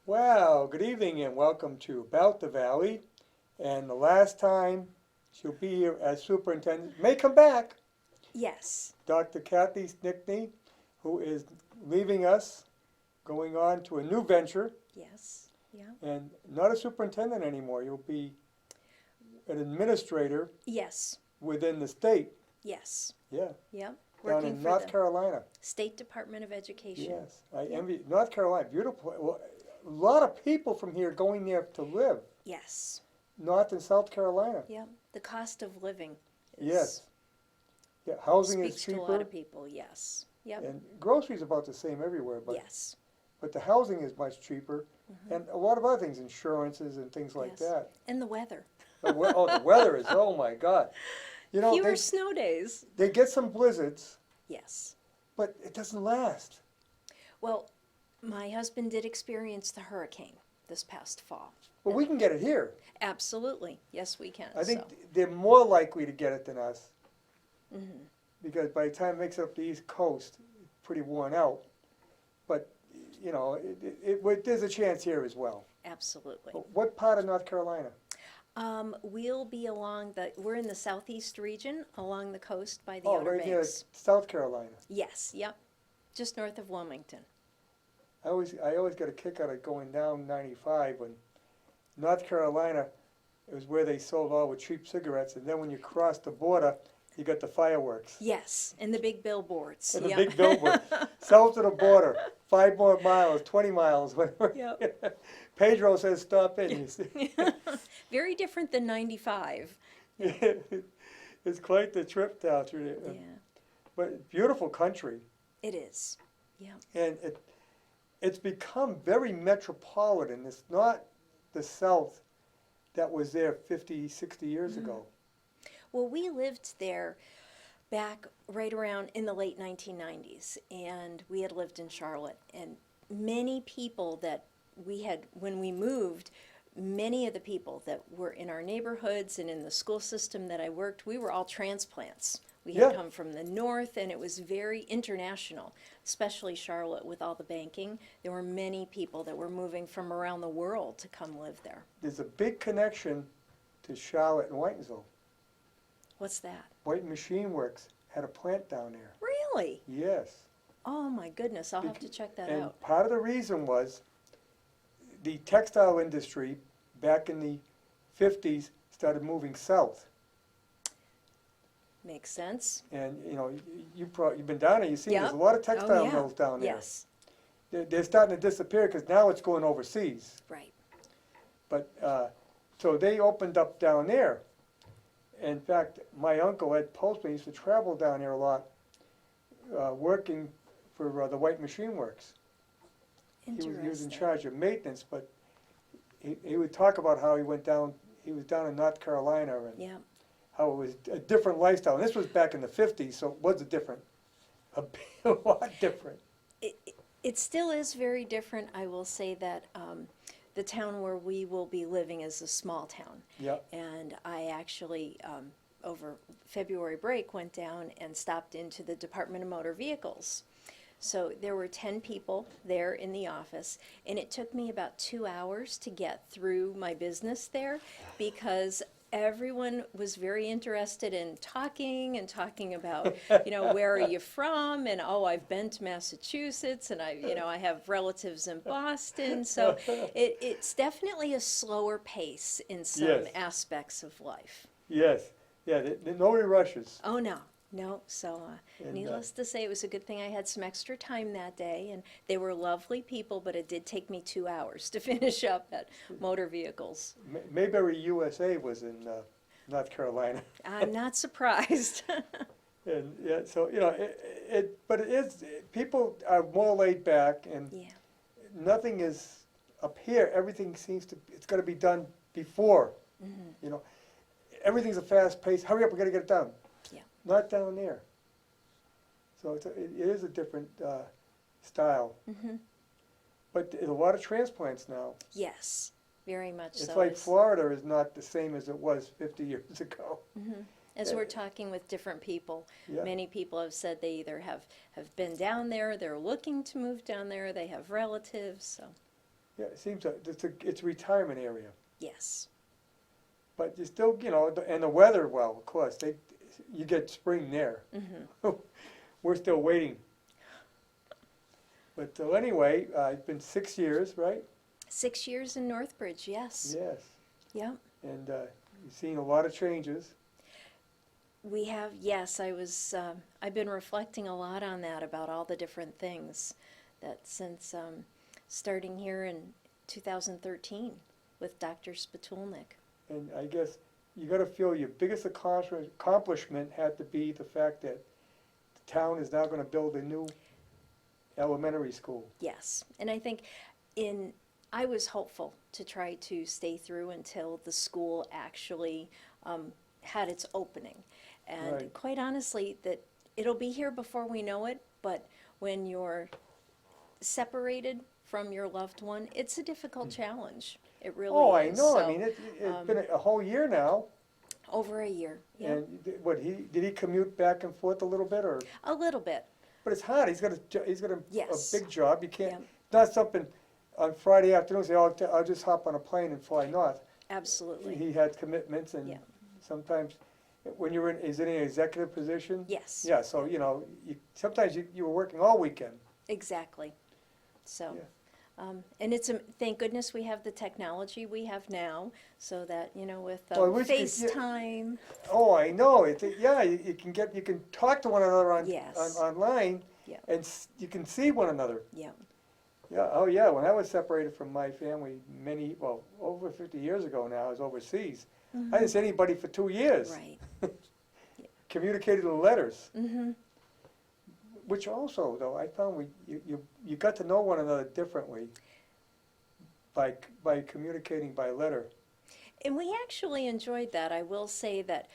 Well, good evening and welcome to About the Valley. And the last time she'll be here as superintendent, may come back, Yes. Dr. Kathy Stickney, who is leaving us, going on to a new venture, Yes. Yeah. and not a superintendent anymore. You'll be an administrator Yes. within the state. Yes. Yeah, Yep. down Working in for North the Carolina. State Department of Education. Yes, I Yeah. envy North Carolina. Beautiful. Well, a lot of people from here going there to live. Yes. North and South Carolina. Yep. The cost of living Yes. Yeah, housing is speaks to a lot cheaper, of people. Yes. Yep. and groceries about the same everywhere, Yes. but the housing is much cheaper, and a lot of other things, insurances and things like Yes. that. And the weather. The weather is, oh my God. You know, Fewer snow days. they get some blizzards, Yes. but it doesn't last. Well, my husband did experience the hurricane this past fall. But we can get it here. Absolutely. Yes, we can. I think So. they're more likely to get it than us, Mhm. because by the time it makes it up the East Coast, it's pretty worn out. But, you know, there's a chance here as well. Absolutely. What part of North Carolina? We'll be we're in the southeast region along the coast by the Oh, Outer right near Banks. South Carolina. Yes, yep. Just north of Wilmington. I always got a kick out of going down 95 when North Carolina, it was where they sold all the cheap cigarettes, and then when you cross the border, you got the fireworks. Yes, and the big billboards. And the Yep. big billboard, south of the border, 5 more miles, 20 miles, whatever. Yep. Pedro says stop in. You see. Very different than 95. It's quite the trip down through there. Yeah, But beautiful country, it is. Yeah. and it's become very metropolitan. It's not the South that was there 50, 60 years ago. Well, we lived there back right around in the late 1990s, and we had lived in Charlotte. And many people that we had, when we moved, many of the people that were in our neighborhoods and in the school system that I worked, we were all transplants. We had Yeah. come from the north, and it was very international, especially Charlotte with all the banking. There were many people that were moving from around the world to come live there. There's a big connection to Charlotte and Whitensville. What's that? White Machine Works had a plant down there. Really? Yes. Oh my goodness, I'll have to check that And out. part of the reason was the textile industry back in the 50s started moving south. Makes sense. And you know, you've been down there, you've seen Yep. there's a lot of textile Oh, yeah. mills down there. Yes, They're starting to disappear because now it's going overseas. right. But so they opened up down there. In fact, my uncle Ed Postman used to travel down there a lot, working for the White Machine Works. Interesting. He was in charge of maintenance, but he would talk about how he was down in North Carolina, and Yeah, how it was a different lifestyle. And this was back in the 50s, so it was a lot different. it still is very different. I will say that the town where we will be living is a small town. Yeah, And I actually, over February break, went down and stopped into the Department of Motor Vehicles. So there were 10 people there in the office, and it took me about 2 hours to get through my business there because everyone was very interested in talking about, where are you from? And, oh, I've been to Massachusetts, and I have relatives in Boston. So it's definitely a slower pace in some Yes. aspects of life. yes, yeah. Nobody rushes. Oh, no. So And, needless to say, it was a good thing I had some extra time that day, and they were lovely people, but it did take me 2 hours to finish up at Motor Vehicles. Mayberry USA was in North Carolina, I'm not surprised. and yeah. So but it is, people are more laid back, and Yeah, nothing is up here. Everything it's got to be done before. You know, everything's a fast pace. Hurry up, we got to get it done. Yeah. Not down there. So it is a different style. But there's a lot of transplants now. yes, very much It's so. like Florida is not the same as it was 50 years ago. As we're talking with different people, Yeah. many people have said they either have been down there, they're looking to move down there, they have relatives, so. Yeah, it seems like it's a retirement area. Yes. But you still, and the weather, well, of course, you get spring there. Hmm. We're still waiting. But anyway, it's been 6 years, right? 6 years in Northbridge, yes. Yes. Yep. And you've seen a lot of changes. We have, yes, I've been reflecting a lot on that, about all the different things that since starting here in 2013 with Dr. Spatulnik. And I guess you got to feel your biggest accomplishment had to be the fact that the town is now going to build a new elementary school. Yes, and I think I was hopeful to try to stay through until the school actually had its opening. And Right. quite honestly, that it'll be here before we know it, but when you're separated from your loved one, it's a difficult challenge. It really Oh, I is. know. I So, mean, it's been a whole year now. over a year, yeah, And did he commute back and forth a little bit, or? a little bit, But it's hard. He's got a yes. big job. You can't. Yeah. Not something on Friday afternoon. Say, I'll just hop on a plane and fly north. Absolutely, He had commitments, and Yeah. sometimes when you're is in an executive position. yes, Yeah. So sometimes you were working all weekend. exactly. So, Yeah. and thank goodness we have the technology we have now, so that, with Well, we could get- FaceTime. Oh, I know. Yeah, you can talk to one another Yes. online, Yeah. and you can see one another. Yeah, Yeah. Oh, yeah. When I was separated from my family over 50 years ago now, I was overseas. I didn't see anybody for 2 years. right. Communicated in letters, Mm-hmm. which also, though, I found you got to know one another differently by communicating by letter. And we actually enjoyed that. I will say that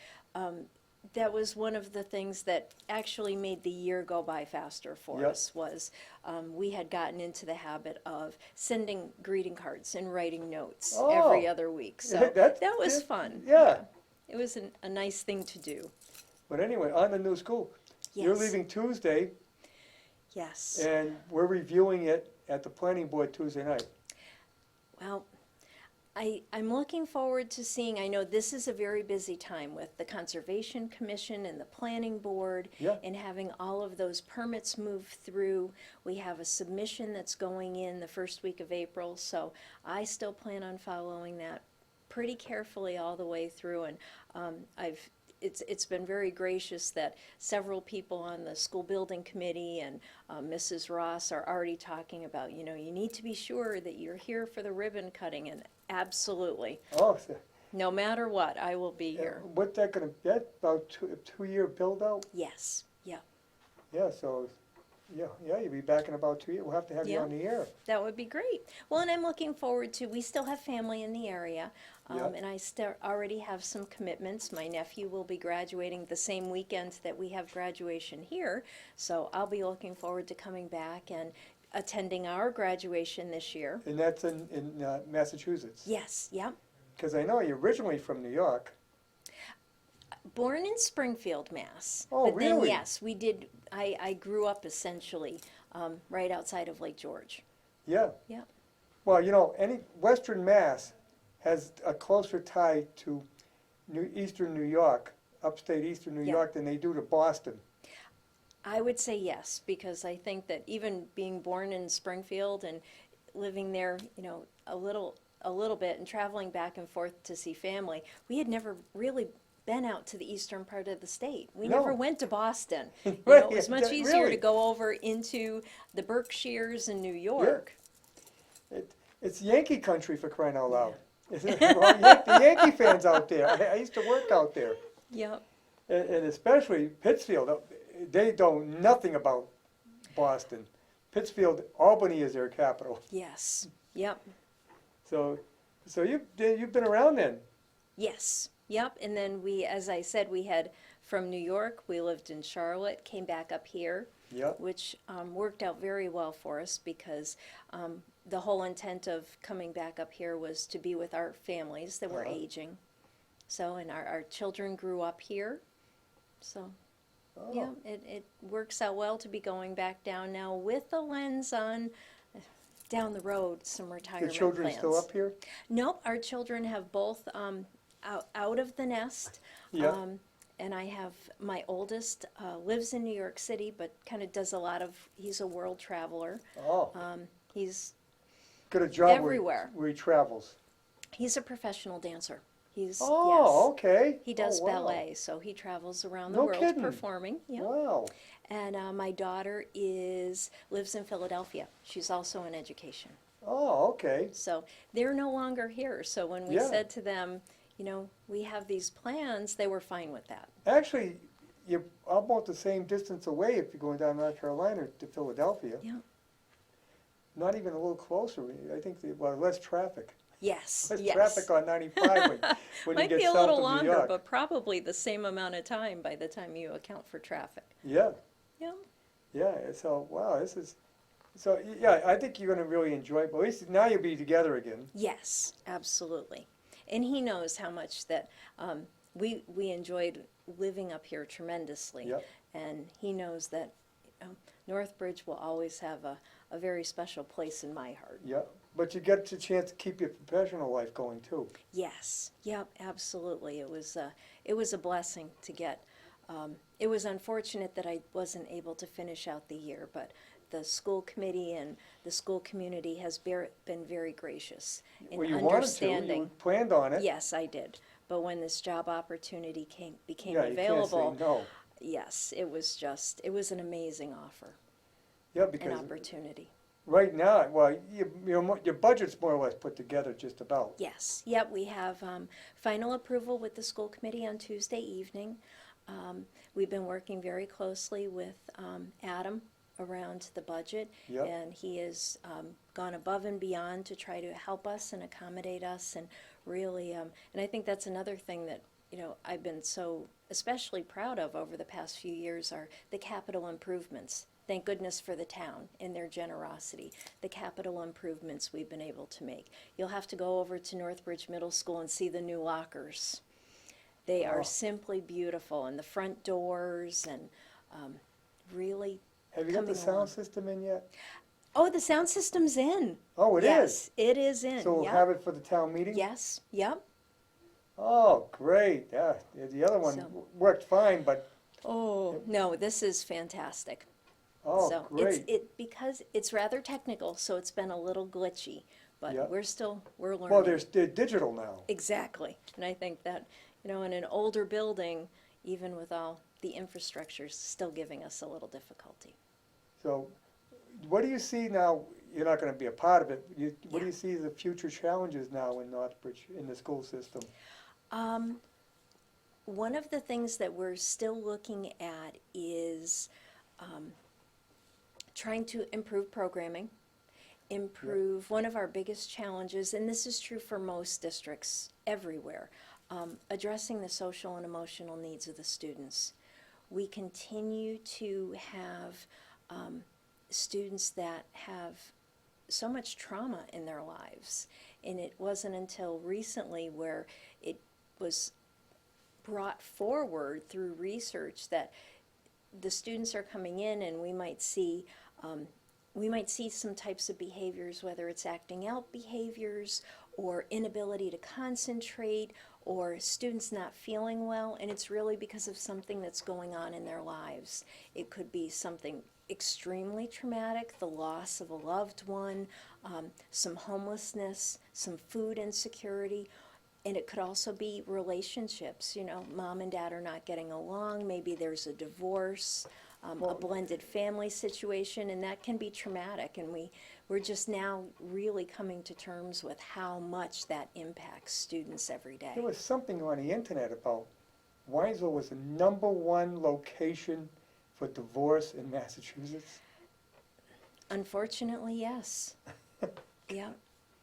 that was one of the things that actually made the year go by faster for Yep. us. Was we had gotten into the habit of sending greeting cards and writing notes every Oh. other week. So That's- that was yeah, fun. yeah. It was a nice thing to do. But anyway, on the new school, you're Yes. leaving Tuesday, Yes. and we're reviewing it at the planning board Tuesday night. Well, I'm looking forward to seeing, I know this is a very busy time with the Conservation Commission and the Planning Board, Yeah. and having all of those permits move through. We have a submission that's going in the first week of April, so I still plan on following that pretty carefully all the way through. And it's been very gracious that several people on the school building committee and Mrs. Ross are already talking about, you need to be sure that you're here for the ribbon cutting, and absolutely, Oh, so, no matter what, I will be here. what's that going to be? About a 2-year build out? Yes, yeah, Yeah, so, yeah, you'll be back in about 2 years. We'll have to have you Yeah. on the air. that would be great. Well, and I'm looking forward to, we still have family in the area, Yeah. and I already have some commitments. My nephew will be graduating the same weekend that we have graduation here, so I'll be looking forward to coming back and attending our graduation this year. And that's in Massachusetts. Yes, yep. Because I know you're originally from New York. Born in Springfield, Mass. Oh, But then, really? yes, I grew up essentially right outside of Lake George. Yeah. Yeah. Well, any Western Mass has a closer tie to Eastern New York, upstate Eastern New Yeah. York, than they do to Boston. I would say yes, because I think that even being born in Springfield and living there, a little bit, and traveling back and forth to see family, we had never really been out to the eastern part of the state. We No. never went to Boston. Right, It was much yeah, easier really. to go over into the Berkshires in New York. It's Yankee country, for crying out loud. Well, the Yankee fans out there. I used to work out there. Yep. And especially Pittsfield. They know nothing about Boston. Pittsfield, Albany is their capital. Yes. Yep. So you've been around then. Yes. Yep. And then as I said, we had from New York, we lived in Charlotte, came back up here, Yep. which worked out very well for us because the whole intent of coming back up here was to be with our families that were Uh-huh. aging. So, and our children grew up here. So, Oh. yeah, it works out well to be going back down now with the lens on down the road some The retirement children plans. still up here? Nope, our children have both out of the nest. Yeah. And I have my oldest lives in New York City, but kind of does a lot of. He's a world traveler. Oh, He's got a job where everywhere. where he travels. He's a professional dancer. He's Oh, yes. okay. He does Oh, wow. ballet, so he travels around the No world kidding. performing. Yeah. Wow. And my daughter lives in Philadelphia. She's also in education. Oh, okay. So they're no longer here. So when we Yeah. said to them, you know, we have these plans, they were fine with that. Actually, you're almost the same distance away if you're going down North Carolina to Philadelphia. Yeah. Not even a little closer. I think, less traffic. Yes. Less yes. traffic on 95 when you Might get be a south little of New longer, York. but probably the same amount of time by the time you account for traffic. Yeah, Yeah. yeah. So, wow, this is, so, yeah, I think you're going to really enjoy it. But at least now you'll be together again. Yes, absolutely. And he knows how much that we enjoyed living up here tremendously. Yep. And he knows that Northbridge will always have a very special place in my heart. Yeah. But you get the chance to keep your professional life going too. Yes, yep, absolutely. It was a blessing to get. It was unfortunate that I wasn't able to finish out the year, but the school committee and the school community has been very gracious in Well, you wanted to, understanding. you planned on it. Yes, I did. But when this job opportunity became Yeah, you available, can't say no. yes, it was an amazing offer, Yeah, an because opportunity. right now, well, your budget's more or less put together just about. Yes, yep, we have final approval with the school committee on Tuesday evening. We've been working very closely with Adam around the budget, Yep. and he has gone above and beyond to try to help us and accommodate us, and really, and I think that's another thing that, you know, I've been so especially proud of over the past few years are the capital improvements. Thank goodness for the town and their generosity, the capital improvements we've been able to make. You'll have to go over to Northbridge Middle School and see the new lockers. They are Oh. simply beautiful, and the front doors, and really Have you got the coming along. sound system in yet? Oh, the sound system's in. Oh, it is. Yes, it is in. So we'll Yep. have it for the town meeting? Yes, yep. Oh, great. Yeah, the other one So- worked fine, but, Oh, no, this is fantastic. oh, So great. because it's rather technical, so it's been a little glitchy, but Yeah. we're learning. Well, they're digital now. Exactly. And I think that, you know, in an older building, even with all the infrastructure, is still giving us a little difficulty. So what do you see now? You're not going to be a part of it. What do Yeah. you see as the future challenges now in Northbridge, in the school system? One of the things that we're still looking at is trying to improve programming, improve one of our biggest challenges, and this is true for most districts everywhere, addressing the social and emotional needs of the students. We continue to have students that have so much trauma in their lives, and it wasn't until recently where it was brought forward through research that the students are coming in, and we might see some types of behaviors, whether it's acting out behaviors or inability to concentrate or students not feeling well, and it's really because of something that's going on in their lives. It could be something extremely traumatic, the loss of a loved one, some homelessness, some food insecurity, and it could also be relationships. You know, mom and dad are not getting along, maybe there's a divorce, a blended family situation, and that can be traumatic, and we're just now really coming to terms with how much that impacts students every day. There was something on the internet about Winesville was the #1 location for divorce in Massachusetts. Unfortunately, yes. Yeah.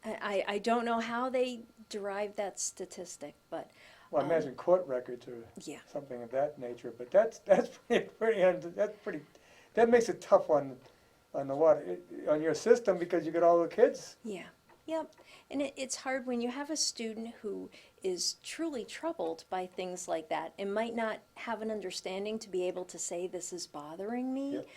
I don't know how they derived that statistic, but Well, I imagine court records or yeah. something of that nature, but that's pretty, that makes it tough on your system because you got all the kids. Yeah, yep. And it's hard when you have a student who is truly troubled by things like that and might not have an understanding to be able to say, this is bothering me. Yep.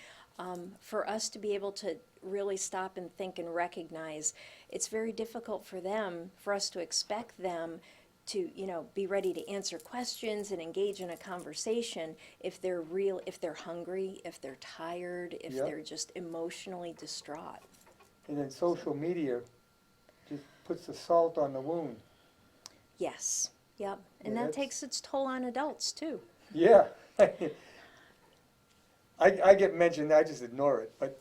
for us to be able to really stop and think and recognize, it's very difficult for us to expect them to, be ready to answer questions and engage in a conversation if they're hungry, if they're tired, if Yep. they're just emotionally distraught. And then social media just puts the salt on the wound. Yes, yep. And Yeah, that that's- takes its toll on adults too. Yeah. I get mentioned, I just ignore it, but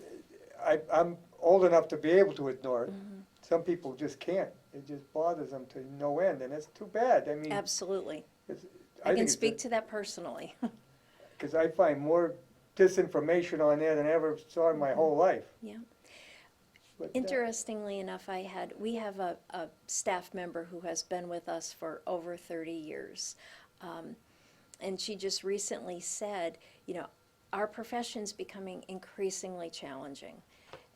I'm old enough to be able to ignore it. Mhm. Some people just can't. It just bothers them to no end, and it's too bad. I mean, Absolutely. it's, I can speak to that personally. because I find more disinformation on there than I ever saw in my whole life. Yeah. But, Interestingly enough, we have a staff member who has been with us for over 30 years. And she just recently said, our profession's becoming increasingly challenging.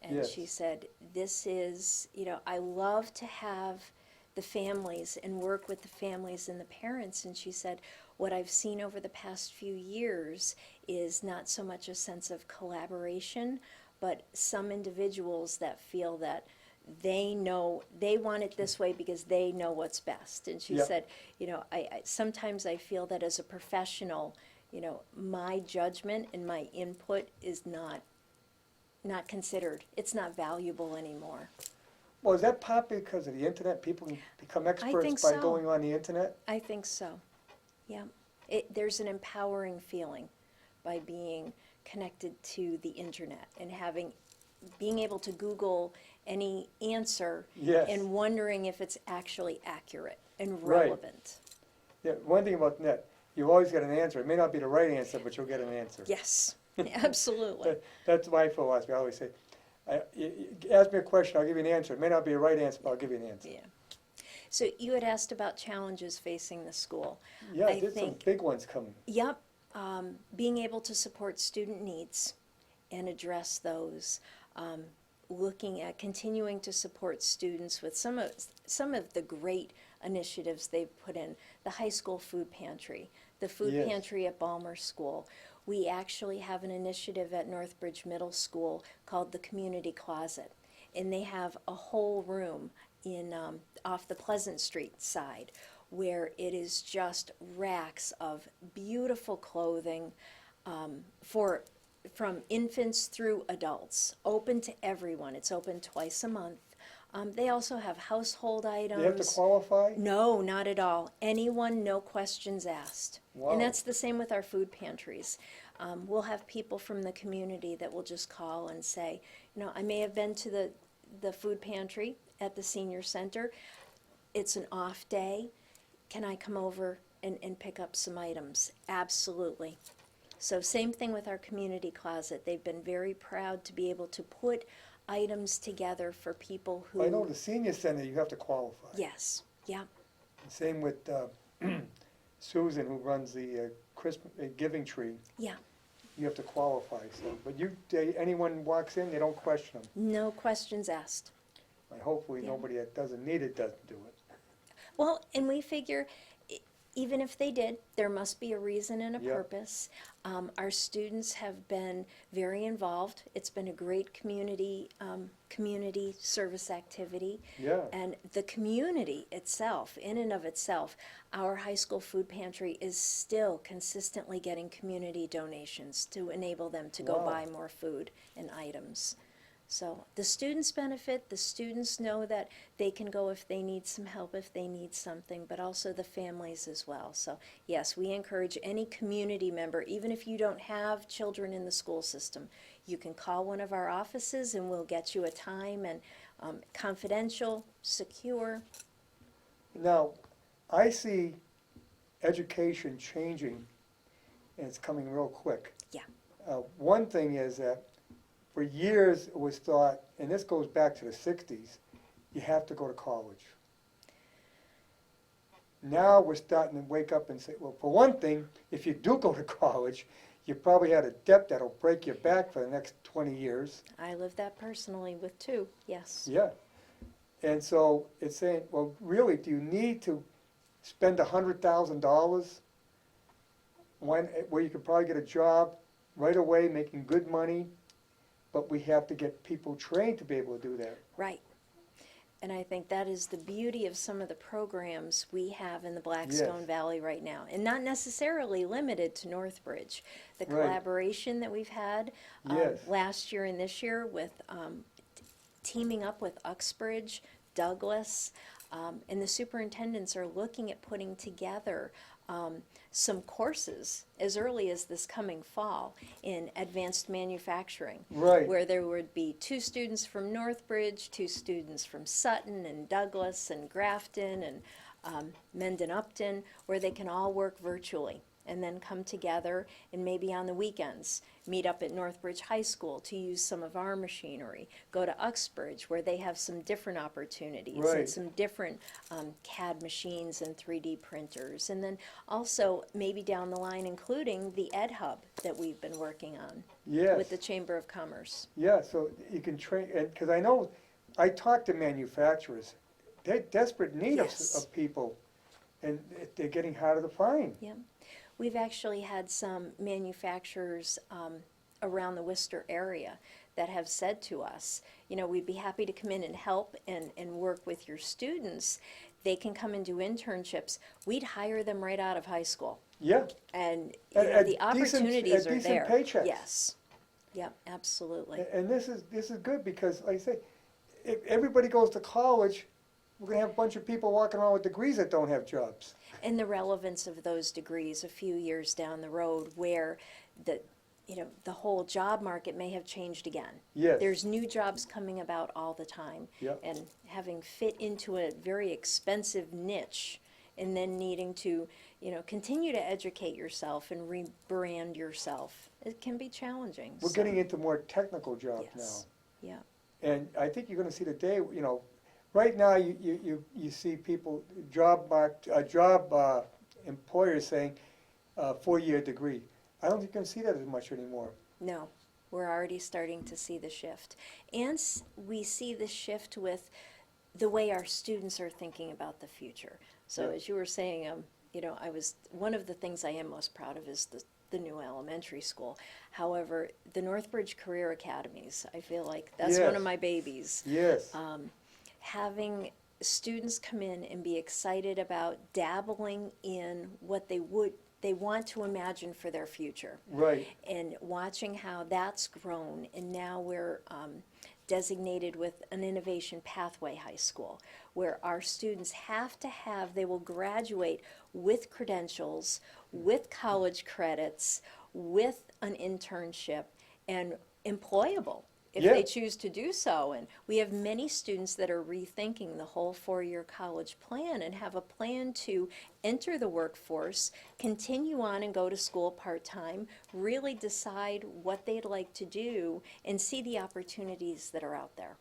And Yes. she said, this is, I love to have the families and work with the families and the parents. And she said, what I've seen over the past few years is not so much a sense of collaboration, but some individuals that feel that they want it this way because they know what's best. And she Yep. said, sometimes I feel that as a professional, my judgment and my input is not considered. It's not valuable anymore. well, is that partly because of the internet? People can become think experts by so. going on the internet? I think so. Yeah. There's an empowering feeling by being connected to the internet and being able to Google any answer Yes. and wondering if it's actually accurate and Right. relevant. Yeah, one thing about net, you always get an answer. It may not be the right answer, but you'll get an answer. Yes, absolutely. That's my philosophy. I always say, you ask me a question, I'll give you an answer. It may not be a right answer, but I'll give you an answer. Yeah. So you had asked about challenges facing the school. Yeah, I there's some think- big ones coming. Yep, being able to support student needs and address those, looking at continuing to support students with some of the great initiatives they've put in. The high school food pantry, the food Yes. pantry at Balmer School. We actually have an initiative at Northbridge Middle School called the Community Closet, and they have a whole room in off the Pleasant Street side where it is just racks of beautiful clothing from infants through adults, open to everyone. It's open twice a month. They also have household items. They have to qualify? No, not at all. Anyone, no questions asked. Wow. And that's the same with our food pantries. We'll have people from the community that will just call and say, I may have been to the food pantry at the senior center. It's an off day. Can I come over and pick up some items? Absolutely. So same thing with our community closet. They've been very proud to be able to put items together for people who... I know the senior center, you have to qualify. Yes, yeah. Same with Susan, who runs the Christmas Giving Tree. Yeah. You have to qualify, so, but anyone walks in, they don't question them. No questions asked. Hopefully, Yeah. nobody that doesn't need it doesn't do it. Well, and we figure, even if they did, there must be a reason and a Yeah. purpose. Our students have been very involved. It's been a great community service activity. Yeah. And the community itself, in and of itself, our high school food pantry is still consistently getting community donations to enable them to go Wow. buy more food and items. So the students benefit, the students know that they can go if they need some help, if they need something, but also the families as well. So yes, we encourage any community member, even if you don't have children in the school system, you can call one of our offices and we'll get you a time, and confidential, secure. Now, I see education changing, and it's coming real quick. Yeah. One thing is that for years it was thought, and this goes back to the 60s, you have to go to college. Now we're starting to wake up and say, well, for one thing, if you do go to college, you probably had a debt that'll break your back for the next 20 years. I lived that personally with two, yes. Yeah. And so it's saying, well, really, do you need to spend $100,000 where you could probably get a job right away, making good money, but we have to get people trained to be able to do that. Right. And I think that is the beauty of some of the programs we have in the Blackstone Yes. Valley right now, and not necessarily limited to Northbridge. The Right. collaboration that we've had Yes. last year and this year with teaming up with Uxbridge, Douglas, and the superintendents are looking at putting together some courses as early as this coming fall in advanced manufacturing. Right. Where there would be 2 students from Northbridge, 2 students from Sutton and Douglas and Grafton and Mendon Upton, where they can all work virtually and then come together and maybe on the weekends meet up at Northbridge High School to use some of our machinery. Go to Uxbridge where they have some different opportunities Right. and some different CAD machines and 3D printers. And then also maybe down the line including the Ed Hub that we've been working on Yes. with the Chamber of Commerce. Yeah, so you can train, and, because I know, I talk to manufacturers, they're desperate need Yes. of people, and they're getting harder to find. Yeah. We've actually had some manufacturers around the Worcester area that have said to us, you know, we'd be happy to come in and help and work with your students. They can come and do internships. We'd hire them right out of high school. Yeah, And you At- know, at the decent- opportunities at are decent there. paychecks. Yes. Yep, absolutely. and this is good, because like I say, if everybody goes to college, we're gonna have a bunch of people walking around with degrees that don't have jobs. And the relevance of those degrees a few years down the road where the whole job market may have changed again. Yes. There's new jobs coming about all the time. Yep. And having fit into a very expensive niche and then needing to, continue to educate yourself and rebrand yourself, it can be challenging. We're So, getting into more technical jobs yes. Yeah. now. And I think you're gonna see the day, right now, you see people, employers saying, 4-year degree. I don't think you're gonna see that as much anymore. No, we're already starting to see the shift. And we see the shift with the way our students are thinking about the future. So Yeah. as you were saying, one of the things I am most proud of is the new elementary school. However, the Northbridge Career Academies, I feel like that's one Yes. of my babies. Yes, Having students come in and be excited about dabbling in what they want to imagine for their future. right, And watching how that's grown, and now we're designated with an innovation pathway high school, where our students they will graduate with credentials, with college credits, with an internship, and employable if Yeah. they choose to do so. And we have many students that are rethinking the whole 4-year college plan and have a plan to enter the workforce, continue on and go to school part-time, really decide what they'd like to do, and see the opportunities that are out there.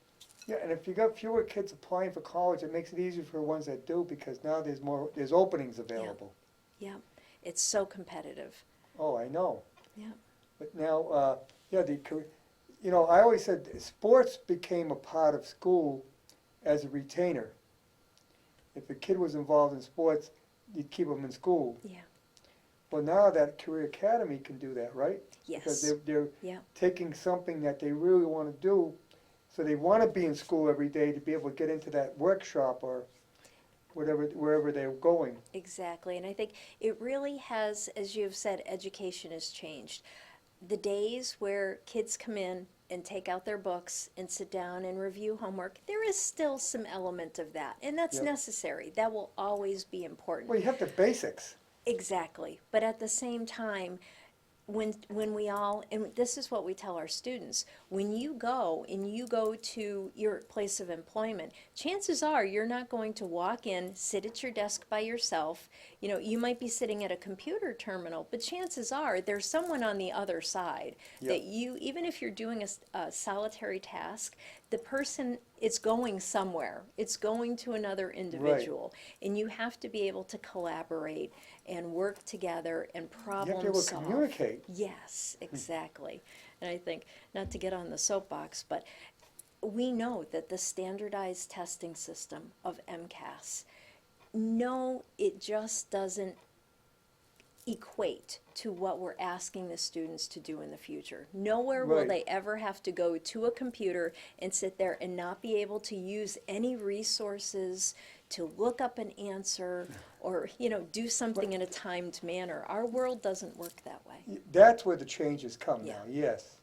yeah, and if you got fewer kids applying for college, it makes it easier for the ones that do, because now there's openings available. Yeah, it's so competitive. Oh, I know. Yeah. But now, I always said sports became a part of school as a retainer. If a kid was involved in sports, you'd keep them in school. Yeah. But now that Career Academy can do that, right? Because Yes. they're Yeah. taking something that they really want to do, so they want to be in school every day to be able to get into that workshop or wherever they're going. Exactly, and I think it really has, as you have said, education has changed. The days where kids come in and take out their books and sit down and review homework, there is still some element of that, and that's Yep. necessary. That will always be important. Well, you have the basics. Exactly, but at the same time, when we all, and this is what we tell our students, when you go to your place of employment, chances are you're not going to walk in, sit at your desk by yourself. You might be sitting at a computer terminal, but chances are there's someone on the other side that even if you're doing a solitary task, the person is going somewhere. It's going to another individual. And you have to be able to collaborate and work together and You problem have to be able to solve. communicate. Yes, exactly. And I think, not to get on the soapbox, but we know that the standardized testing system of MCAS, no, it just doesn't equate to what we're asking the students to do in the future. Nowhere will Right. they ever have to go to a computer and sit there and not be able to use any resources to look up an answer or, do something in a timed manner. Our world doesn't work that way. That's where the changes come Yeah. now, yes.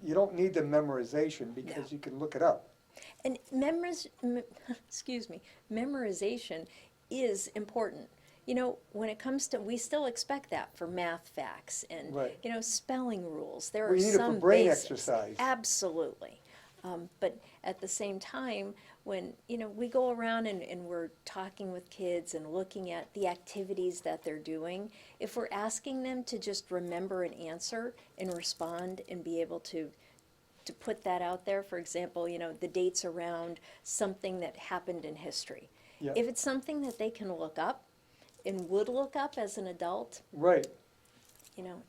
You don't need the memorization No. because you can look it up. And memorization is important. When it comes to, we still expect that for math facts and, Right. spelling rules. There Well, are you need it for some brain basics. exercise. Absolutely. But at the same time, when, we go around and we're talking with kids and looking at the activities that they're doing, if we're asking them to just remember an answer and respond and be able to put that out there, for example, the dates around something that happened in history. Yeah. If it's something that they can look up and would look up as an adult, Right.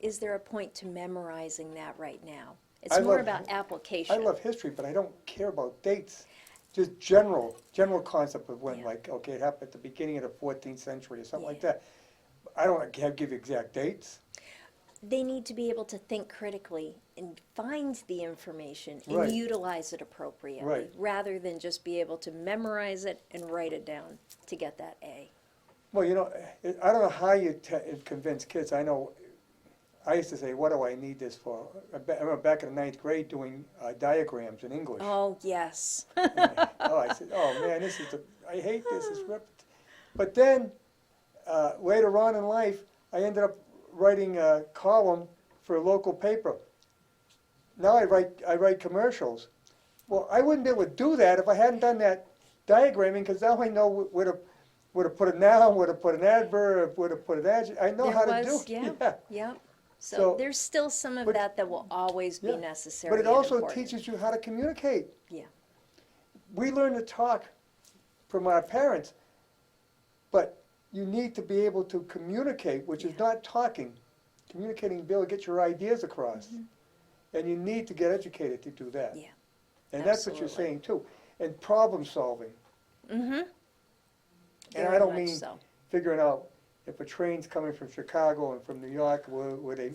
is there a point to memorizing that right now? It's I more love- about application. I love history, but I don't care about dates. Just general concept of when, Yeah. like, okay, it happened at the beginning of the 14th century or something like Yeah. that. I don't give exact dates. They need to be able to think critically and find the information and Right. utilize it appropriately, Right. rather than just be able to memorize it and write it down to get that A. Well, I don't know how you convince kids. I know, I used to say, what do I need this for? I remember back in the 9th grade doing diagrams in English. Oh, yes. I said, oh man, I hate this, it's But then, later on in life, I ended up writing a column for a local paper. Now I write commercials. Well, I wouldn't be able to do that if I hadn't done that diagramming, because now I know where to put a noun, where to put an adverb, where to put an adjective. I know There how to was, do yeah. it. Yep. So So- there's still some of but- that will always be Yeah. necessary But it and also important. teaches you how to communicate. Yeah. We learn to talk from our parents, but you need to be able to communicate, which is not talking. Communicating, be able to get your ideas across. And you need to get educated to do that. Yeah, And that's what you're absolutely. saying too. And problem solving. Mm-hmm. And I don't mean figuring out if a train's coming from Chicago and from New York, where they,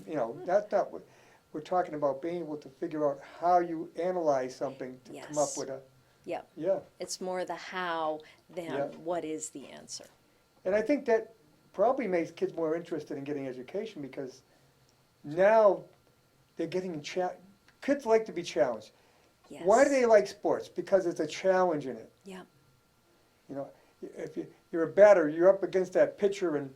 that's not what, we're talking about being able to figure out how you analyze something to come up Yes. with a, Yep. yeah. It's more the how than Yeah. what is the answer. And I think that probably makes kids more interested in getting education, because now they're getting kids like to be challenged. Yes. Why do they like sports? Because it's a challenge in it. Yep. If you're a batter, you're up against that pitcher and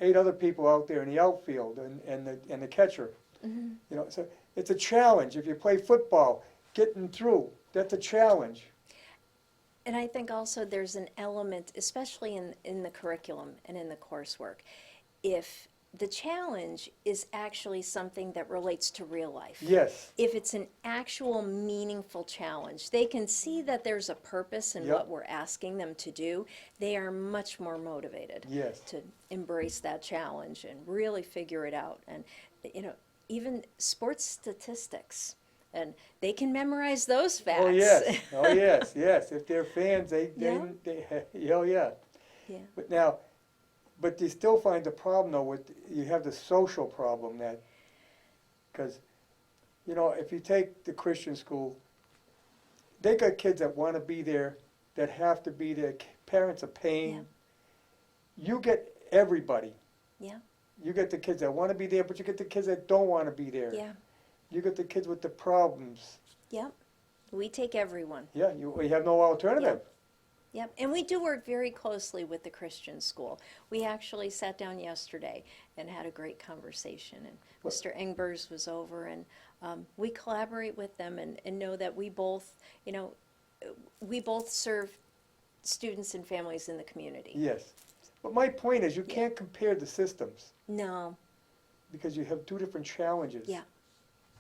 8 other people out there in the outfield and the catcher. Mm-hmm. So it's a challenge. If you play football, getting through, that's a challenge. And I think also there's an element, especially in the curriculum and in the coursework, if the challenge is actually something that relates to real life. Yes. If it's an actual meaningful challenge, they can see that there's a purpose in Yep. what we're asking them to do. They are much more motivated Yes. to embrace that challenge and really figure it out. And, even sports statistics, and they can memorize those facts. Oh yes. Oh yes. Yes. If they're fans, they oh yeah. Yeah. But you still find the problem though you have the social problem that, because, if you take the Christian school, they got kids that want to be there, that have to be there, parents are paying. Yeah. You get everybody. Yeah. You get the kids that want to be there, but you get the kids that don't want to be there. Yeah. You get the kids with the problems. Yep. We take everyone. Yeah, you have no alternative. Yep, and we do work very closely with the Christian school. We actually sat down yesterday and had a great conversation, and What- Mr. Engbers was over, and we collaborate with them and know that we both serve students and families in the community. Yes. But my point is, you can't compare the systems, No, because you have 2 different challenges. Yeah.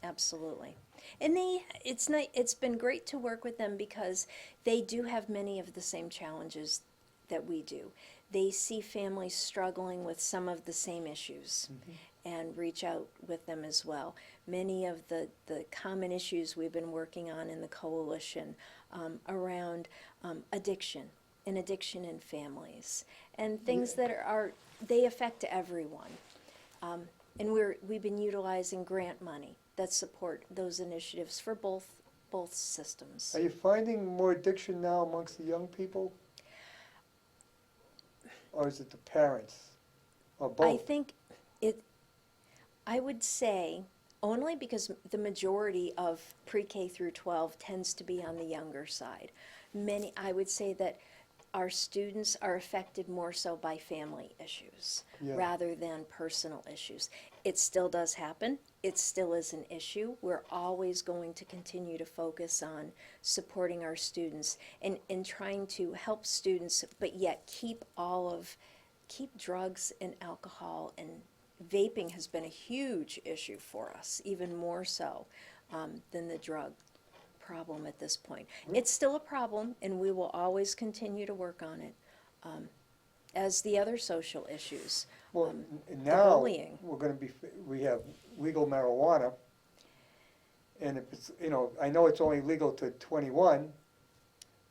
absolutely. And it's been great to work with them because they do have many of the same challenges that we do. They see families struggling with some of the same issues and reach out with them as well. Many of the common issues we've been working on in the coalition around addiction and addiction in families, and things that they affect everyone. And we've been utilizing grant money that support those initiatives for both systems. Are you finding more addiction now amongst the young people? Or is it the parents? Or both? I would say only because the majority of pre-K through 12 tends to be on the younger side. I would say that our students are affected more so by family issues rather than personal issues. It still does happen. It still is an issue. We're always going to continue to focus on supporting our students and trying to help students, but yet keep drugs and alcohol, and vaping has been a huge issue for us, even more so than the drug problem at this point. It's still a problem, and we will always continue to work on it, as the other social issues. Well, the now bullying. we have legal marijuana, and if it's, I know it's only legal to 21,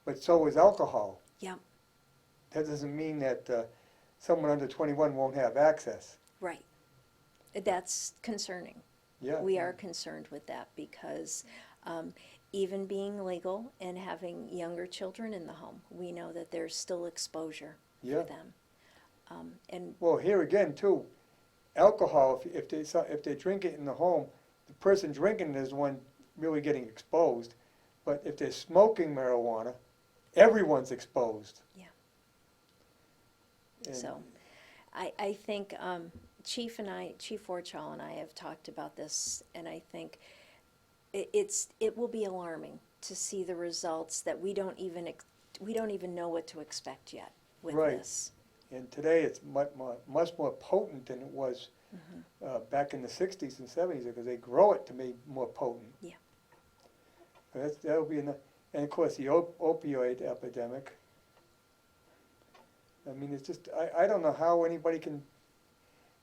but so is alcohol. Yeah. That doesn't mean that someone under 21 won't have access. Right. That's concerning. Yeah. We are concerned with that because even being legal and having younger children in the home, we know that there's still exposure for them. Well, here again too, alcohol. If they drink it in the home, the person drinking it is the one really getting exposed. But if they're smoking marijuana, everyone's exposed. Yeah. And So, I think Chief Warchall and I have talked about this, and I think it will be alarming to see the results that we don't even know what to expect yet with this. And today it's much more potent than it was back in the 60s and 70s, because they grow it to be more potent. Yeah. That'll be and of course the opioid epidemic. I mean, it's just, I don't know how anybody can,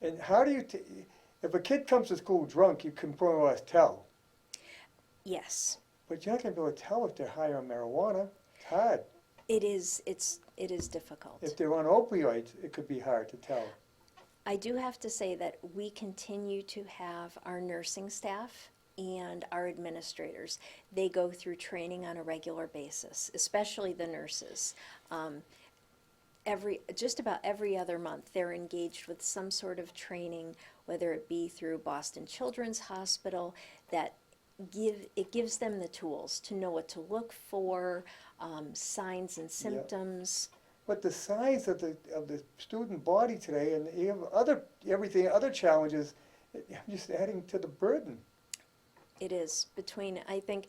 and how do you, if a kid comes to school drunk, you can more or less tell. Yes. But you're not going to be able to tell if they're high on marijuana. It's hard. It is difficult. If they're on opioids, it could be hard to tell. I do have to say that we continue to have our nursing staff and our administrators. They go through training on a regular basis, especially the nurses. Just about every other month, they're engaged with some sort of training, whether it be through Boston Children's Hospital, that gives them the tools to know what to look for, signs and symptoms. But the size of the student body today, and you have other challenges, just adding to the burden. It is I think,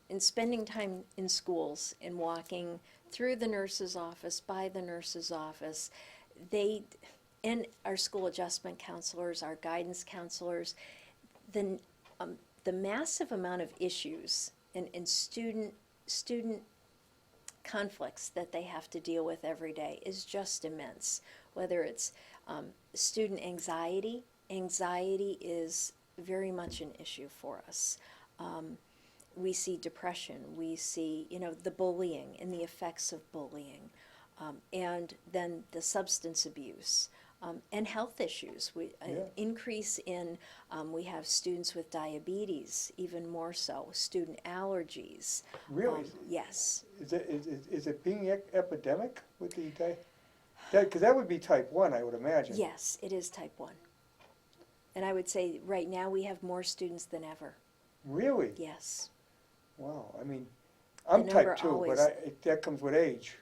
in spending time in schools and walking through the nurse's office, by the nurse's office, and our school adjustment counselors, our guidance counselors, the massive amount of issues and student conflicts that they have to deal with every day is just immense. Whether it's student anxiety is very much an issue for us. We see depression, we see, the bullying and the effects of bullying, and then the substance abuse, and health issues. An increase in, we have students with diabetes, even more so, student allergies. Really? Yes. Is it being epidemic with the because that would be type 1, I would imagine. Yes, it is type 1. And I would say right now we have more students than ever. Really? Yes. Wow. I mean, I'm type 2, but that comes with age.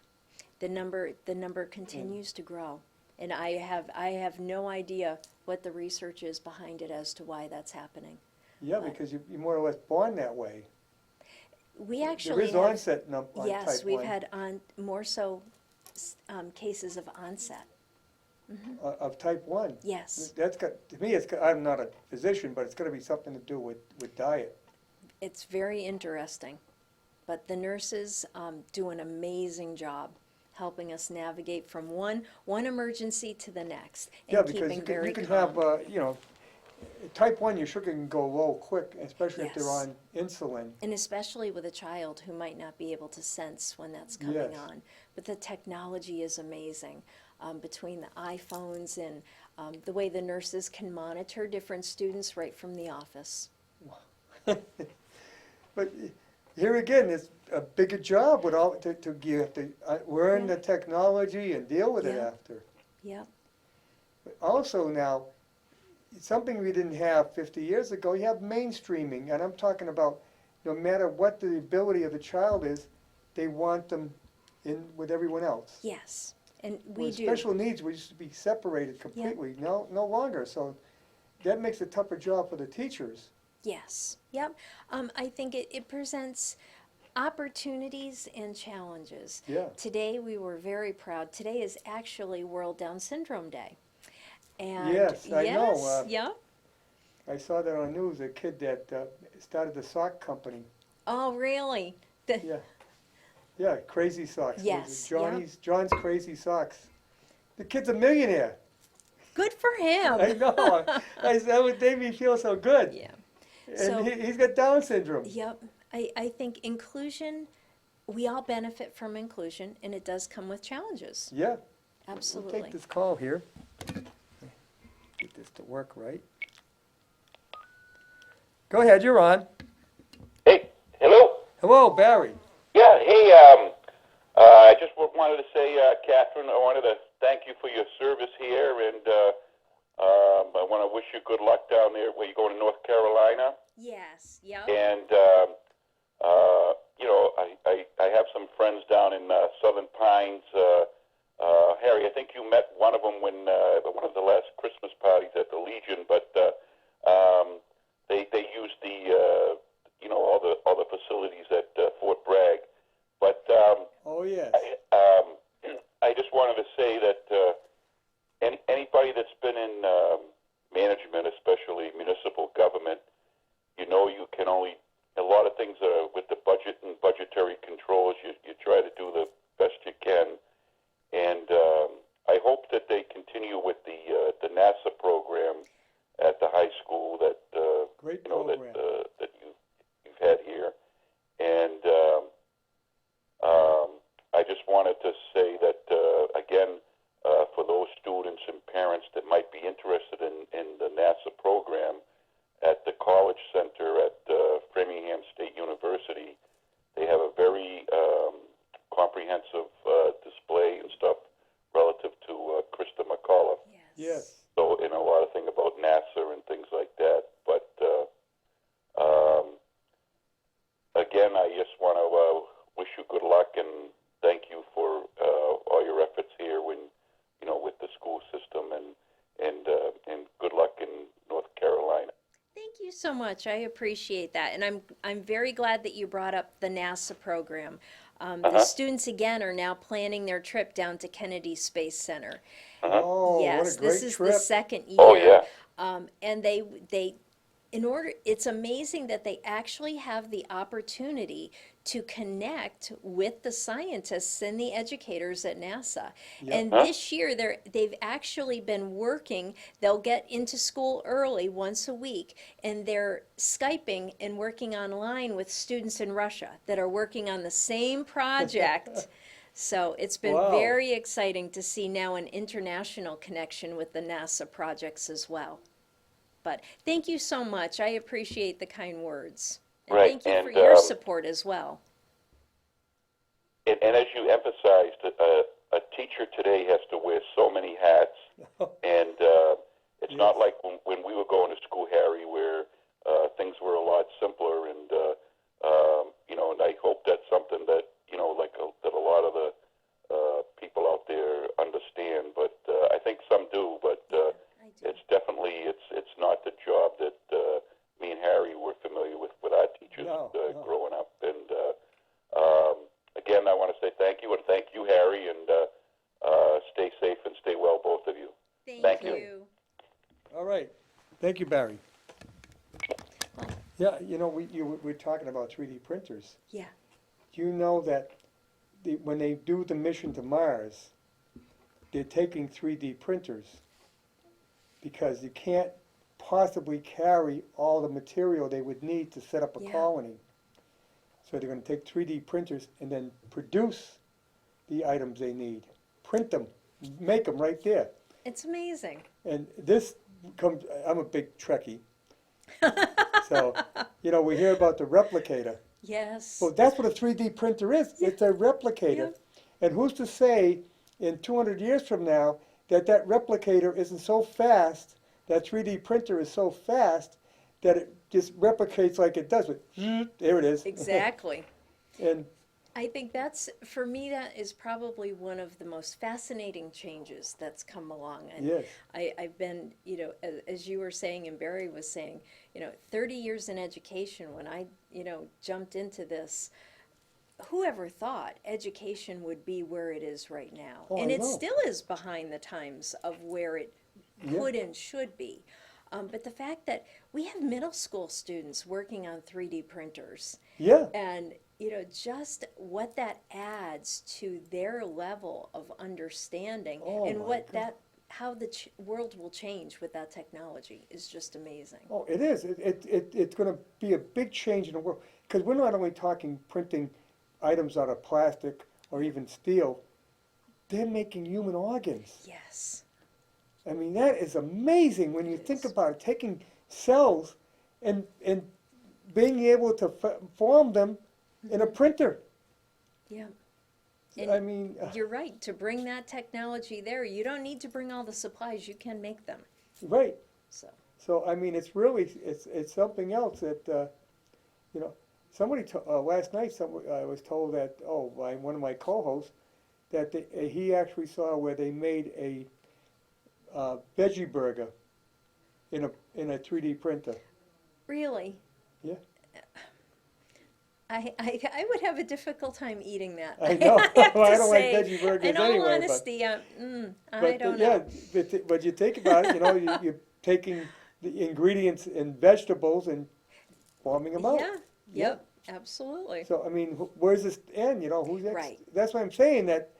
The number continues to grow, and I have no idea what the research is behind it as to why that's happening. Yeah, because you're more or less born that way. We actually there is onset on yes, type 1. we've had more so cases of onset. Mm-hmm. Of type 1. Yes. That's got, to me, I'm not a physician, but it's got to be something to do with diet. It's very interesting, but the nurses do an amazing job helping us navigate from one emergency to the next, and keeping very calm. You can have, type 1, your sugar can go low quick, especially if they're Yes. on insulin. And especially with a child who might not be able to sense when that's coming Yes. on. But the technology is amazing, between the iPhones and the way the nurses can monitor different students right from the office. But here again, it's a bigger job with all, to you have to learn Yeah. the technology and deal with it Yeah. after. Yep. But also now, something we didn't have 50 years ago, you have mainstreaming, and I'm talking about no matter what the ability of the child is, they want them in with everyone else. Yes. And we Where do. special needs, we used to be separated completely, no longer, so that makes a tougher job for the teachers. Yes. Yep. I think it presents opportunities and challenges. Yeah. Today we were very proud. Today is actually World Down Syndrome Day. And Yes, I know, Yep. I saw that on the news, a kid that started the sock company. Oh, really? The- Yeah, yeah, Crazy Socks. Was it Yes, yeah. John's Crazy Socks. The kid's a millionaire. Good for him. I know. That would make me feel so good. Yeah. And So- he's got Down syndrome. Yep. I think inclusion, we all benefit from inclusion, and it does come with challenges. Yeah. Absolutely. We'll take this call here. Get this to work right. Go ahead, you're on. Hey, hello? Hello, Barry. Yeah, hey, I just wanted to say, Catherine, I wanted to thank you for your service here, and I want to wish you good luck down there where you're going to North Carolina. Yes. Yep. And, you know, I have some friends down in Southern Pines. Harry, I think you met one of them when one of the last Christmas parties at the Legion, but they used the you know, all the facilities at Fort Bragg. But Oh, yes. I just wanted to say that anybody that's been in management, especially municipal government, you know, you can only, a lot of things with the budget and budgetary controls, you try to do the best you can. And I hope that they continue with the NASA program at the high school that Great you know program. that you've had here. And I just wanted to say that again, for those students and parents that might be interested in the NASA program at the College Center at Framingham State University, they have a very comprehensive display and stuff relative to Krista McCullough. Yes. So, in a lot of things about NASA and things like that. But again, I just want to wish you good luck and thank you for all your efforts here when, you know, with the school system, and good luck in North Carolina. Thank you so much. I appreciate that, and I'm very glad that you brought up the NASA program. The students again are now planning their trip down to Kennedy Space Center. Oh, Yes, what a great this is trip. the second year. Oh, yeah. And it's amazing that they actually have the opportunity to connect with the scientists and the educators at NASA. And this year they've actually been working, they'll get into school early once a week, and they're Skyping and working online with students in Russia that are working on the same project. So it's been Wow. very exciting to see now an international connection with the NASA projects as well. But thank you so much. I appreciate the kind words. And Right, thank you for and, your support as well. And as you emphasized, a teacher today has to wear so many hats, and it's Yes. not like when we were going to school, Harry, where things were a lot simpler, and you know, and I hope that's something that, you know, like that a lot of the people out there understand, but I think some do, but I do. it's definitely, it's not the job that me and Harry were familiar with our teachers No. growing up, and again, I want to say thank you, and thank you, Harry, and stay safe and stay well, both of you. Thank you. you. All right. Thank you, Barry. Yeah, you know, we're talking about 3D printers. Yeah. Do you know that when they do the mission to Mars, they're taking 3D printers because you can't possibly carry all the material they would need to set up a Yeah. colony. So they're going to take 3D printers and then produce the items they need, print them, make them right there. It's amazing. And this comes, I'm a big Trekkie, so, you know, we hear about the replicator. Yes. Well, that's what a 3D printer is. It's a replicator. And who's to say in 200 years from now that that replicator isn't so fast, that 3D printer is so fast that it just replicates like it does. There it is. Exactly. And I think that's, for me, that is probably one of the most fascinating changes that's come along. And yes, I've been, you know, as you were saying and Barry was saying, you know, 30 years in education, when I, you know, jumped into this, whoever thought education would be where it is right now? Oh, And I it know. still is behind the times of where it Yeah. could and should be. But the fact that we have middle school students working on 3D printers, yeah, and you know, just what that adds to their level of understanding, Oh, and my what God. that, how the world will change with that technology is just amazing. oh, it is. It's going to be a big change in the world because we're not only talking printing items out of plastic or even steel. They're making human organs. Yes. I mean, that is amazing when you It think is. about it, taking cells and being able to form them in a printer. Yeah. I And mean, you're right, to bring that technology there, you don't need to bring all the supplies, you can make them. right. So, So, I mean, it's really, it's something else that, you know, somebody, last night, I was told that, by one of my co-hosts, that he actually saw where they made a veggie burger in a 3D printer. really? Yeah. I would have a difficult time eating that. I know. have to Well, I don't like say, veggie burgers in all anyway, but- honesty, I But don't yeah, know. but you think about it, you know, you're taking the ingredients and vegetables and forming them out. Yeah, yep, absolutely. So I mean, where's this end? You know, who's next? Right. That's why I'm saying that's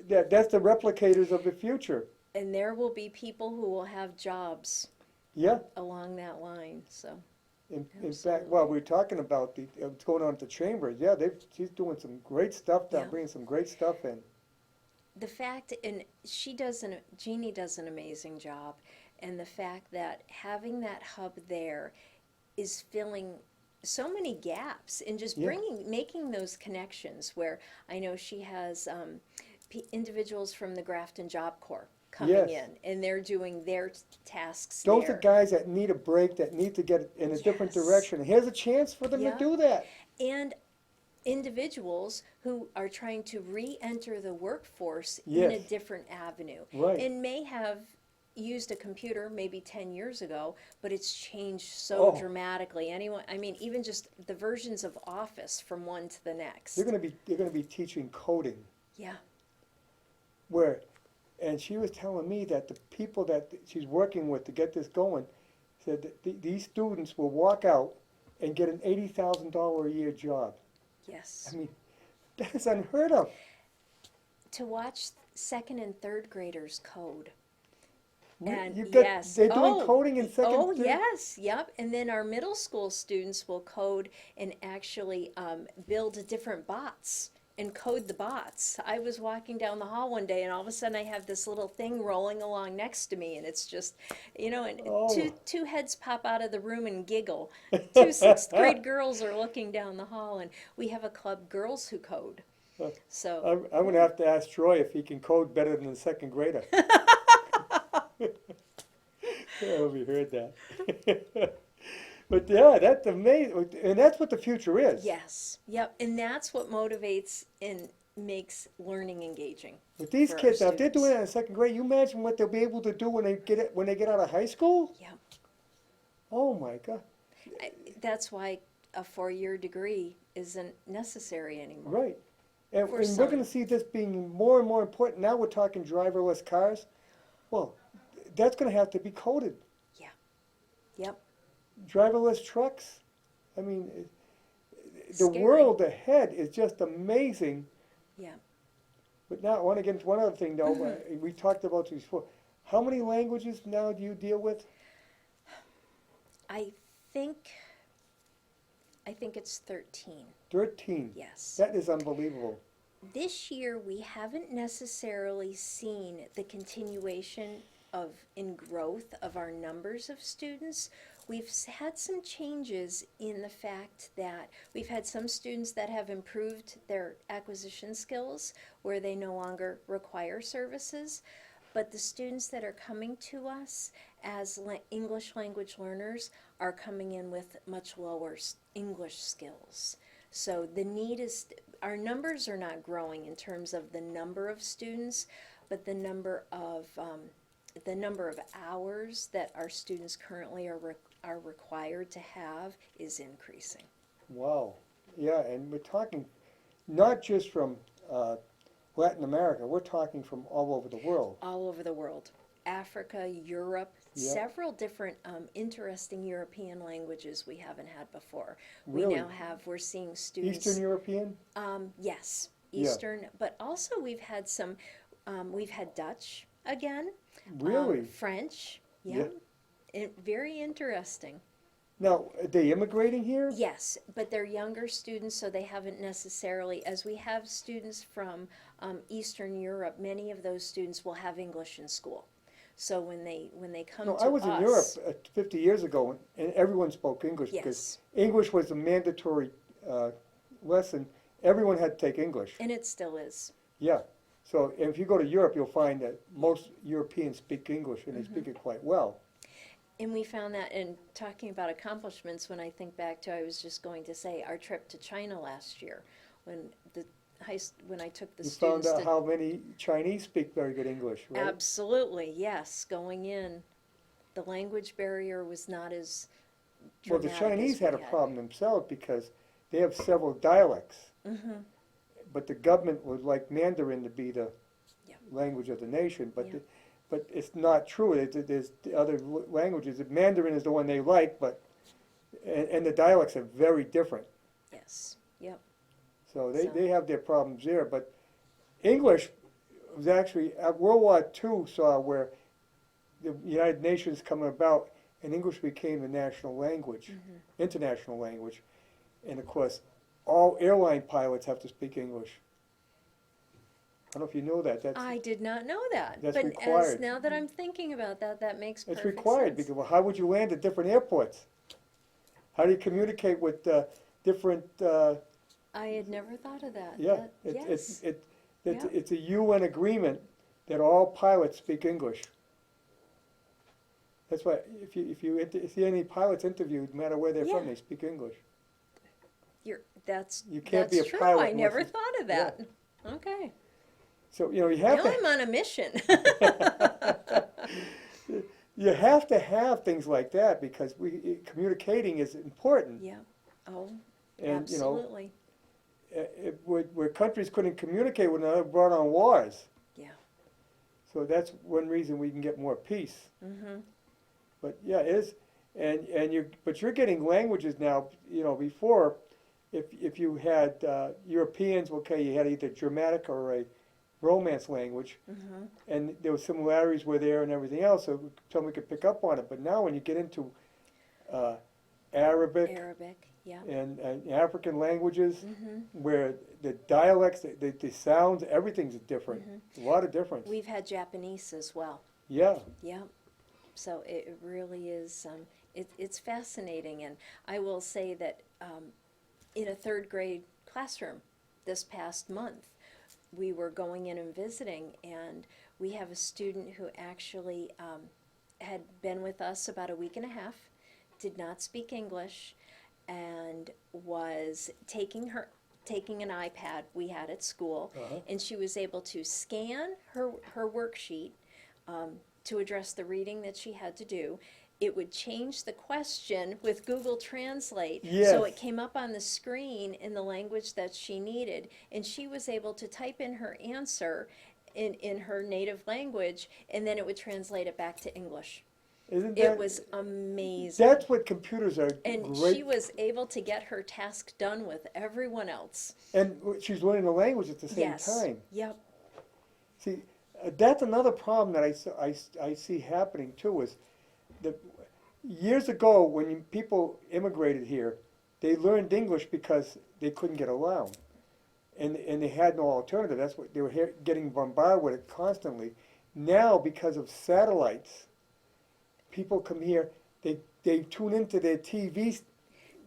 the replicators of the future. And there will be people who will have jobs Yeah. along that line, so. In fact, Absolutely. well, we were talking about what's going on at the chambers. Yeah, she's doing some great stuff down, Yeah. bringing some great stuff in. The fact, and Jeannie does an amazing job, and the fact that having that hub there is filling so many gaps and just Yeah. making those connections where I know she has individuals from the Grafton Job Corps coming Yes. in, and they're doing their tasks Those there. are guys that need a break, that need to get in a different Yes. direction. Here's a chance for them Yeah. to do that. And individuals who are trying to re-enter the workforce in a Yes. different avenue. Right. And may have used a computer maybe 10 years ago, but it's changed so Oh. dramatically. Even just the versions of Office from one to the next. They're gonna be teaching coding Yeah, and she was telling me that the people that she's working with to get this going said that these students will walk out and get an $80,000 a year job. yes. I mean, that is unheard of. To watch second and third graders code. We- And you've got- yes. They're doing coding in second. Oh, third- yes, yep. And then our middle school students will code and actually build different bots and code the bots. I was walking down the hall one day and all of a sudden I have this little thing rolling along next to me and it's just, and Oh. two heads pop out of the room and giggle. Two sixth grade girls are looking down the hall and we have a club, Girls Who Code. So, I'm gonna have to ask Troy if he can code better than a second grader. Oh, we heard that. But yeah, that's amazing, and that's what the future is. yes, yep. And that's what motivates and makes learning engaging. With these for our kids, now if they're students. doing it in second grade, you imagine what they'll be able to do when they get out of high school? Yep. Oh my God! That's why a 4-year degree isn't necessary anymore. Right, and For we're some. going to see this being more and more important. Now we're talking driverless cars. Well, that's going to have to be coded. Yep. Driverless trucks. I mean, the Scary. world ahead is just amazing. Yeah. But now I want to get into one other thing, though. We talked about this before. How many languages now do you deal with? I think, I think it's 13, 13. yes. That is unbelievable. This year, we haven't necessarily seen the continuation in growth of our numbers of students. We've had some changes in the fact that we've had some students that have improved their acquisition skills where they no longer require services. But the students that are coming to us as English language learners are coming in with much lower English skills. So the need is, our numbers are not growing in terms of the number of students, but the number of hours that our students currently are required to have is increasing. Wow. Yeah, and we're talking not just from Latin America, we're talking from all over the world. All over the world. Africa, Europe, Yeah. several different interesting European languages we haven't had before. Really? We now have, we're seeing students. Eastern European? Yes, Yeah. Eastern, but also we've had some, we've had Dutch again. Really? French, yeah. Very interesting. Now, are they immigrating here? Yes, but they're younger students, so they haven't necessarily, as we have students from Eastern Europe, many of those students will have English in school. So when they come No, to us. I was in Europe 50 years ago, and everyone spoke English because Yes, English was a mandatory lesson. Everyone had to take English. and it still is. Yeah. So if you go to Europe, you'll find that most Europeans speak English, and they speak it quite well. And we found that in talking about accomplishments, when I think back to, I was just going to say, our trip to China last year, when I took the You students found out to. how many Chinese speak very good English, right? Absolutely, yes, going in, the language barrier was not as Well, the dramatic as Chinese we had a problem themselves because they have several dialects. Mhm. But the government would like Mandarin to be the Yeah. language of the nation, but Yeah. but it's not true. There's the other languages. Mandarin is the one they like, but and the dialects are very different. Yes, yep, So So- they have their problems there. But English was actually World War II saw where the United Nations coming about, and English became the national language, international language, and of course, all airline pilots have to speak English. I don't know if you know that. I did not know that. That's But required. now that I'm thinking about that, that makes It's perfect required sense. because well, how would you land at different airports? How do you communicate with different? I had never thought of that. Yeah, Yes, Yeah. it's a UN agreement that all pilots speak English. That's why if you see any pilots interviewed, no matter where they're from, Yeah. they speak English. that's You can't be a true. pilot I never unless thought of that. Okay, So you have now to I'm on a mission. you have to have things like that because communicating is important. Yeah, oh, And absolutely, where countries couldn't communicate with one another, brought on wars. yeah. So that's one reason we can get more peace. Mm-hmm. But yeah, it is, but you're getting languages now. Before, if you had Europeans, okay, you had either Germanic or a Romance language, Mm-hmm. and there were similarities were there and everything else, so someone could pick up on it. But now, when you get into Arabic Arabic, yeah. and African languages, Mm-hmm. where the dialects, the sounds, everything's different. A lot of difference. We've had Japanese as well. Yeah. Yeah, so it really is, it's fascinating, and I will say that in a third grade classroom this past month, we were going in and visiting, and we have a student who actually had been with us about a week and a half, did not speak English, and was taking an iPad we had at school, Uh-huh. and she was able to scan her worksheet to address the reading that she had to do. It would change the question with Google Translate, so Yes. it came up on the screen in the language that she needed, and she was able to type in her answer in her native language, and then it would translate it back to English. Isn't It that? was amazing. That's what computers are And great. she was able to get her task done with everyone else. And she's learning the language at the same Yes. time. Yep. See, that's another problem that I see happening too. Is the years ago, when people immigrated here, they learned English because they couldn't get around, and they had no alternative. That's what they were getting bombarded with it constantly. Now, because of satellites, people come here. They tune into their TVs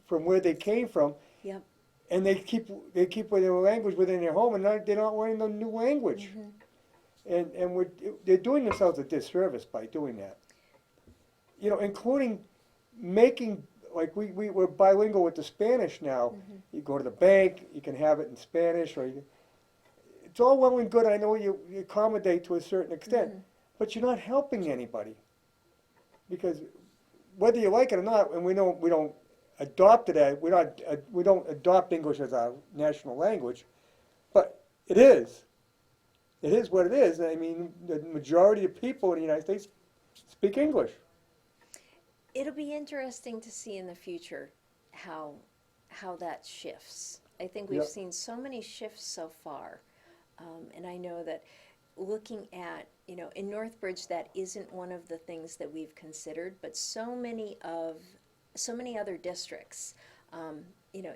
from where they came from, Yep. and they keep their language within their home, and they're not learning the new language. And they're doing themselves a disservice by doing that. You know, including making, like we're bilingual with the Spanish now. You go to the bank, you can have it in Spanish, or it's all well and good. I know you accommodate to a certain extent, but you're not helping anybody, because whether you like it or not, and we don't adopt it as we don't adopt English as our national language, but it is. It is what it is. I mean, the majority of people in the United States speak English. It'll be interesting to see in the future how that shifts. I think we've Yep. seen so many shifts so far, and I know that looking at, you know, in Northbridge, that isn't one of the things that we've considered, but so many other districts, you know,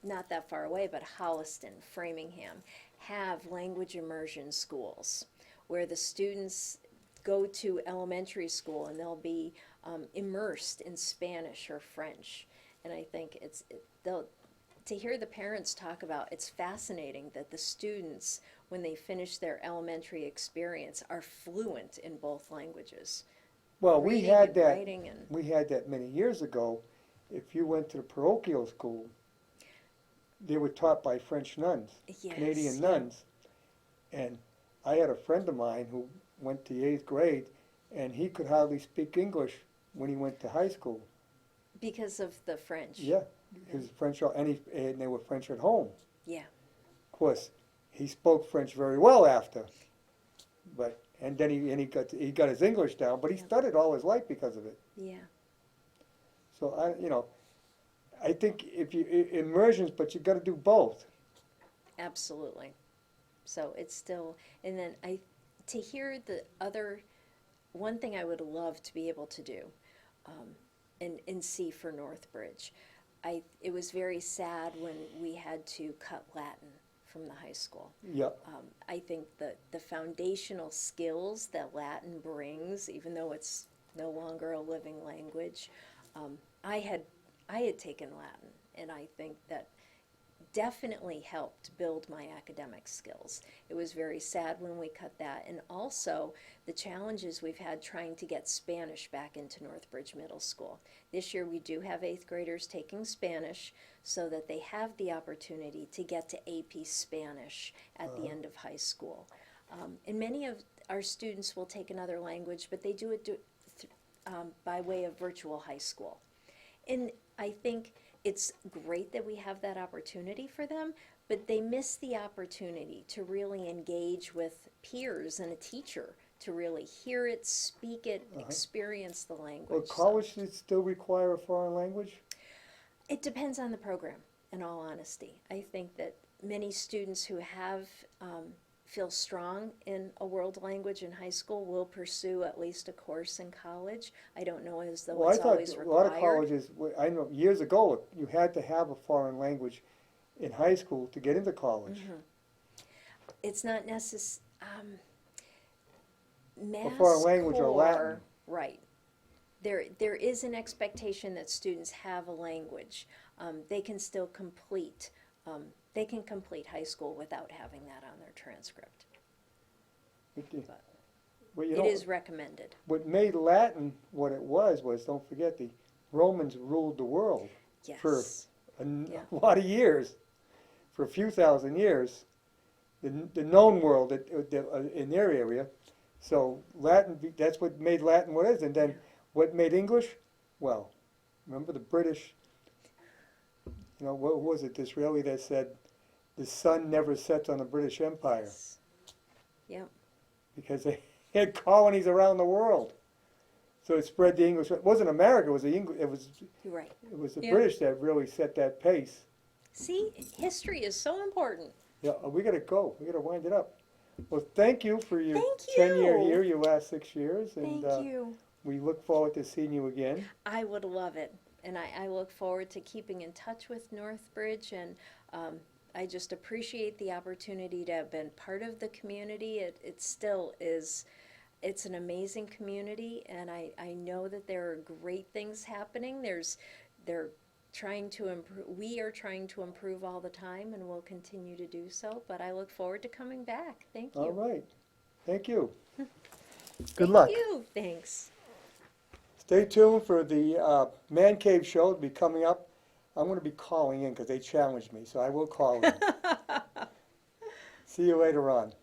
not that far away, but Holliston, Framingham, have language immersion schools where the students go to elementary school and they'll be immersed in Spanish or French. And I think to hear the parents talk about, it's fascinating that the students, when they finish their elementary experience, are fluent in both languages. Well, Reading we had and that. writing and- We had that many years ago. If you went to the parochial school, they were taught by French nuns, Yes, Canadian yeah. nuns. And I had a friend of mine who went to the 8th grade, and he could hardly speak English when he went to high school. Because of the French. Yeah, because French, and they were French at home. Yeah. Of course, he spoke French very well after, and then he got his English down, but he Yeah. studied all his life because of it. Yeah. So I think if you immersions, but you got to do both. Absolutely. So it's still, and then to hear the other, one thing I would love to be able to do, and see for Northbridge, it was very sad when we had to cut Latin from the high school. Yeah. I think that the foundational skills that Latin brings, even though it's no longer a living language, I had taken Latin, and I think that definitely helped build my academic skills. It was very sad when we cut that, and also the challenges we've had trying to get Spanish back into Northbridge Middle School. This year we do have 8th graders taking Spanish so that they have the opportunity to get to AP Spanish at the end of high school. And many of our students will take another language, but they do it by way of virtual high school. And I think it's great that we have that opportunity for them, but they miss the opportunity to really engage with peers and a teacher, to really hear it, speak it, experience the language. Well, college should still require a foreign language? It depends on the program, in all honesty. I think that many students who feel strong in a world language in high school will pursue at least a course in college. I don't know as though Well, I it's thought always a required. lot of colleges, I know years ago, you had to have a foreign language in high school to get into college. It's not necessary. Mass foreign language or Latin. core, right. There is an expectation that students have a language. They can still complete. They can complete high school without having that on their transcript. But Well, you it know, is recommended. what made Latin what it was, don't forget, the Romans ruled the world for Yes. Yeah. a lot of years, for a few thousand years, the known world in their area. So Latin, that's what made Latin what it is. And then what made English? Well, remember the British, what was it, Disraeli that said, the sun never sets on the British Empire, Yes. Yep. because they had colonies around the world. So it spread the English. It wasn't America, it was the English, You're right. it was the Yeah. British that really set that pace. See, history is so important. Yeah, we gotta go. We gotta wind it up. Well, thank you for your Thank tenure you. here, your last 6 years, and Thank you. we look forward to seeing you again. I would love it, and I look forward to keeping in touch with Northbridge, and I just appreciate the opportunity to have been part of the community. It still is, it's an amazing community, and I know that there are great things happening. They're trying to improve, we are trying to improve all the time, and we'll continue to do so, but I look forward to coming back. Thank you. All right. Thank you. Good luck. Thank you, thanks. Stay tuned for the Man Cave show to be coming up. I'm going to be calling in because they challenged me, so I will call in. See you later on.